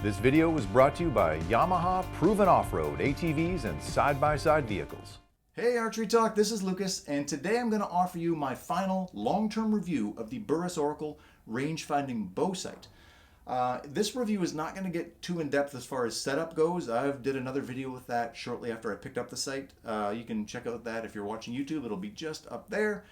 This video was brought to you by Yamaha Proven Off-Road ATVs and side-by-side vehicles. Hey ArcheryTalk, this is Lucas, and today I'm going to offer you my final long-term review of the Burris Oracle Rangefinding bow sight. This review is not going to get too in-depth as far as setup goes. I did another video with that shortly after I picked up the sight. You can check out that if you're watching YouTube. It'll be just up there.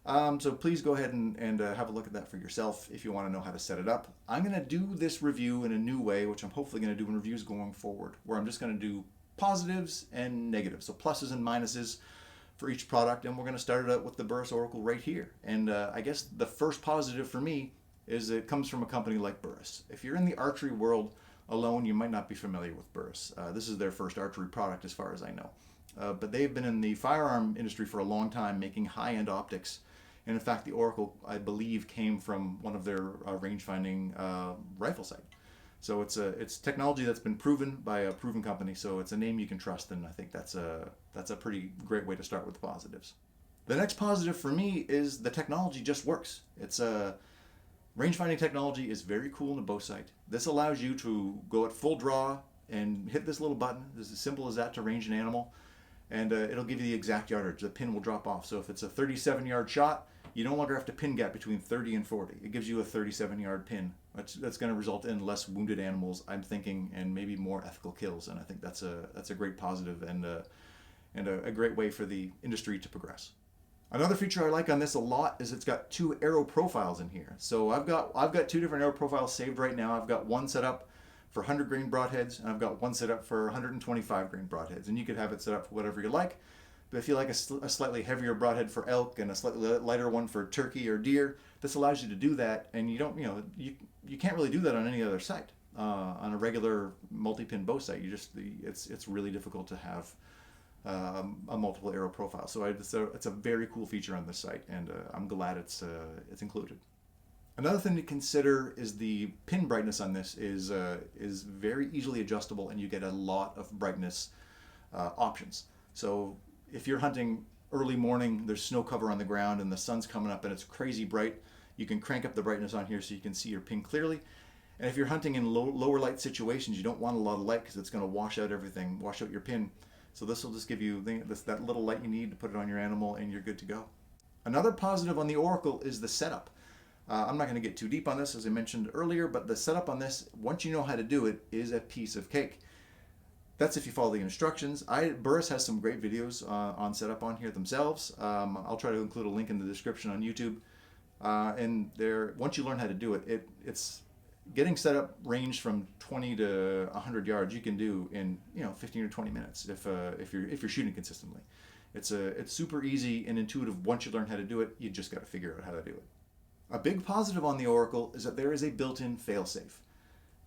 So please go ahead and have a look at that for yourself if you want to know how to set it up. I'm going to do this review in a new way, which I'm hopefully going to do in reviews going forward, where I'm just going to do positives and negatives, so pluses and minuses for each product, and we're going to start it out with the Burris Oracle right here. And I guess the first positive for me is it comes from a company like Burris. If you're in the archery world alone, you might not be familiar with Burris. This is their first archery product as far as I know. But they've been in the firearm industry for a long time, making high-end optics. And in fact, the Oracle, I believe, came from one of their rangefinding rifle sight. So it's technology that's been proven by a proven company. So it's a name you can trust, and I think that's a pretty great way to start with the positives. The next positive for me is the technology just works. It's rangefinding technology is very cool in a bow sight. This allows you to go at full draw and hit this little button. It's as simple as that to range an animal, and it'll give you the exact yardage. The pin will drop off. So if it's a 37-yard shot, you no longer have to pin gap between 30 and 40. It gives you a 37-yard pin. That's going to result in less wounded animals, I'm thinking, and maybe more ethical kills. And I think that's a great positive and a great way for the industry to progress. Another feature I like on this a lot is it's got two arrow profiles in here. So I've got two different arrow profiles saved right now. I've got one set up for 100 grain broadheads, and I've got one set up for 125 grain broadheads. And you could have it set up for whatever you like. But if you like a slightly heavier broadhead for elk and a slightly lighter one for turkey or deer, this allows you to do that, and you can't really do that on any other sight. On a regular multi-pin bow sight, it's really difficult to have a multiple arrow profile. So it's a very cool feature on this sight, and I'm glad it's included. Another thing to consider is the pin brightness on this is very easily adjustable, and you get a lot of brightness options. So if you're hunting early morning, there's snow cover on the ground and the sun's coming up and it's crazy bright, you can crank up the brightness on here so you can see your pin clearly. And if you're hunting in lower light situations, you don't want a lot of light because it's going to wash out everything, wash out your pin. So this will just give you that little light you need to put it on your animal, and you're good to go. Another positive on the Oracle is the setup. I'm not going to get too deep on this, as I mentioned earlier, but the setup on this, once you know how to do it, is a piece of cake. That's if you follow the instructions. Burris has some great videos on setup on here themselves. I'll try to include a link in the description on YouTube. And once you learn how to do it, it's getting set up range from 20 to 100 yards. You can do in 15 or 20 minutes if you're shooting consistently. It's super easy and intuitive. Once you learn how to do it, you just got to figure out how to do it. A big positive on the Oracle is that there is a built-in failsafe.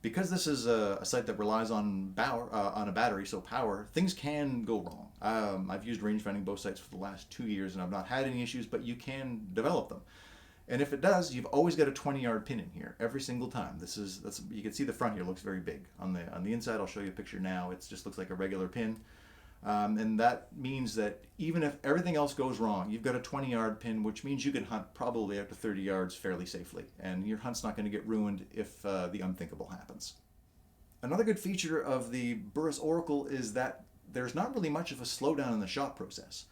Because this is a sight that relies on a battery, so power, things can go wrong. I've used rangefinding bow sights for the last 2 years and I've not had any issues, but you can develop them. And if it does, you've always got a 20-yard pin in here every single time. You can see the front here looks very big. On the inside, I'll show you a picture now. It just looks like a regular pin. And that means that even if everything else goes wrong, you've got a 20-yard pin, which means you can hunt probably up to 30 yards fairly safely. And your hunt's not going to get ruined if the unthinkable happens. Another good feature of the Burris Oracle is that there's not really much of a slowdown in the shot process.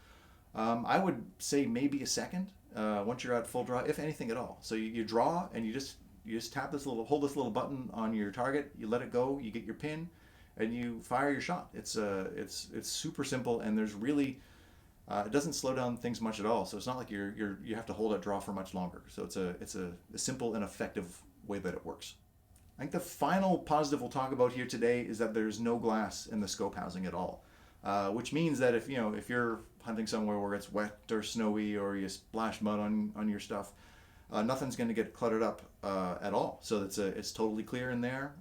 I would say maybe a second once you're at full draw, if anything at all. So you draw and you just tap hold this little button on your target, you let it go, you get your pin, and you fire your shot. It's super simple, and there's really it doesn't slow down things much at all. So it's not like you have to hold that draw for much longer. So it's a simple and effective way that it works. I think the final positive we'll talk about here today is that there's no glass in the scope housing at all, which means that if you're hunting somewhere where it's wet or snowy or you splash mud on your stuff, nothing's going to get cluttered up at all. So it's totally clear in there.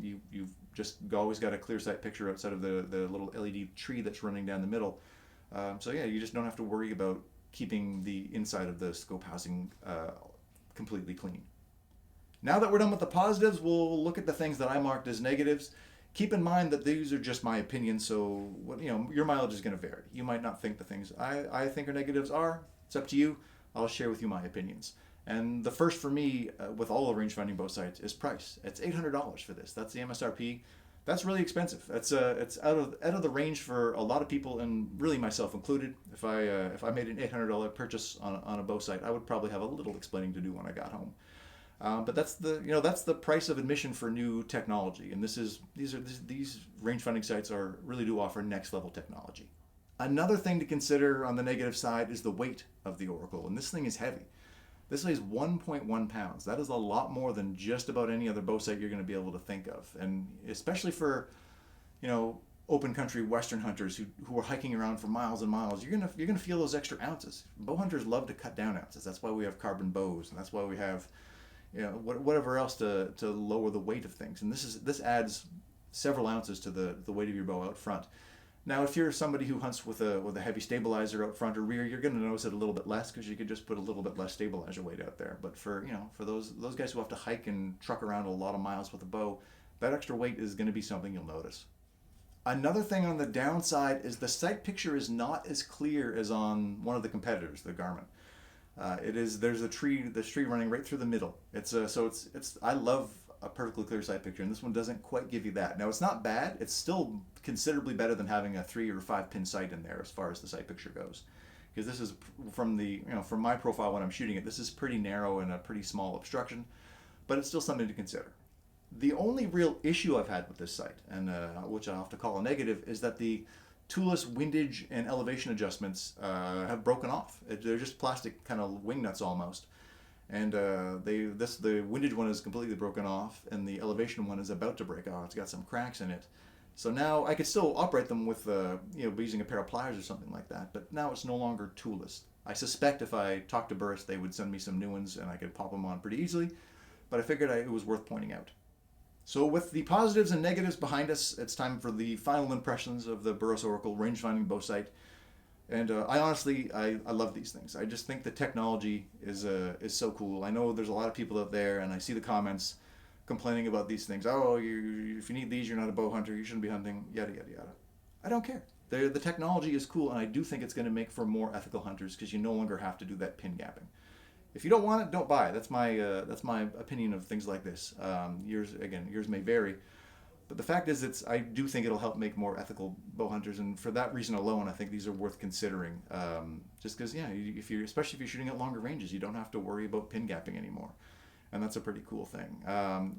You've just always got a clear sight picture outside of the little LED tree that's running down the middle. So yeah, you just don't have to worry about keeping the inside of the scope housing completely clean. Now that we're done with the positives, we'll look at the things that I marked as negatives. Keep in mind that these are just my opinions, so your mileage is going to vary. You might not think the things I think are negatives are. It's up to you. I'll share with you my opinions. And the first for me with all the rangefinding bow sights is price. It's $800 for this. That's the MSRP. That's really expensive. It's out of the range for a lot of people, and really myself included. If I made an $800 purchase on a bow sight, I would probably have a little explaining to do when I got home. But that's the price of admission for new technology, and these rangefinding sights really do offer next level technology. Another thing to consider on the negative side is the weight of the Oracle, and this thing is heavy. This weighs 1.1 pounds. That is a lot more than just about any other bow sight you're going to be able to think of, and especially for, open country Western hunters who are hiking around for miles and miles, you're gonna feel those extra ounces. Bow hunters love to cut down ounces. That's why we have carbon bows, and that's why we have, whatever else to lower the weight of things. And this adds several ounces to the weight of your bow out front. Now, if you're somebody who hunts with a heavy stabilizer out front or rear, you're going to notice it a little bit less because you could just put a little bit less stabilizer weight out there. But for those guys who have to hike and truck around a lot of miles with a bow, that extra weight is going to be something you'll notice. Another thing on the downside is the sight picture is not as clear as on one of the competitors, the Garmin. There's a tree running right through the middle. I love a perfectly clear sight picture, and this one doesn't quite give you that. Now, it's not bad. It's still considerably better than having a 3 or 5 pin sight in there as far as the sight picture goes, because this is from my profile when I'm shooting it. This is pretty narrow and a pretty small obstruction, but it's still something to consider. The only real issue I've had with this sight, and which I'll have to call a negative, is that the toolless windage and elevation adjustments have broken off. They're just plastic kind of wing nuts almost. And the windage one is completely broken off, and the elevation one is about to break off. It's got some cracks in it. So now I could still operate them with using a pair of pliers or something like that, but now it's no longer toolless. I suspect if I talked to Burris, they would send me some new ones and I could pop them on pretty easily, but I figured it was worth pointing out. So with the positives and negatives behind us, it's time for the final impressions of the Burris Oracle rangefinding bow sight. And I love these things. I just think the technology is so cool. I know there's a lot of people out there, and I see the comments complaining about these things. Oh, if you need these, you're not a bow hunter. You shouldn't be hunting. Yada yada yada. I don't care. The technology is cool, and I do think it's going to make for more ethical hunters because you no longer have to do that pin gapping. If you don't want it, don't buy it. That's my opinion of things like this. Yours may vary. But the fact is, I do think it'll help make more ethical bow hunters, and for that reason alone, I think these are worth considering. Just because, especially if you're shooting at longer ranges, you don't have to worry about pin gapping anymore, and that's a pretty cool thing.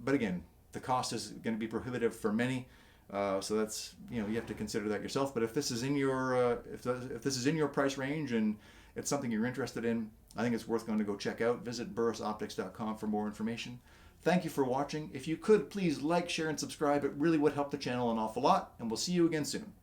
But again, the cost is going to be prohibitive for many, so that's you have to consider that yourself. But if this is in your if this is in your price range and it's something you're interested in, I think it's worth going to go check out. Visit burrisoptics.com for more information. Thank you for watching. If you could, please like, share, and subscribe. It really would help the channel an awful lot, and we'll see you again soon.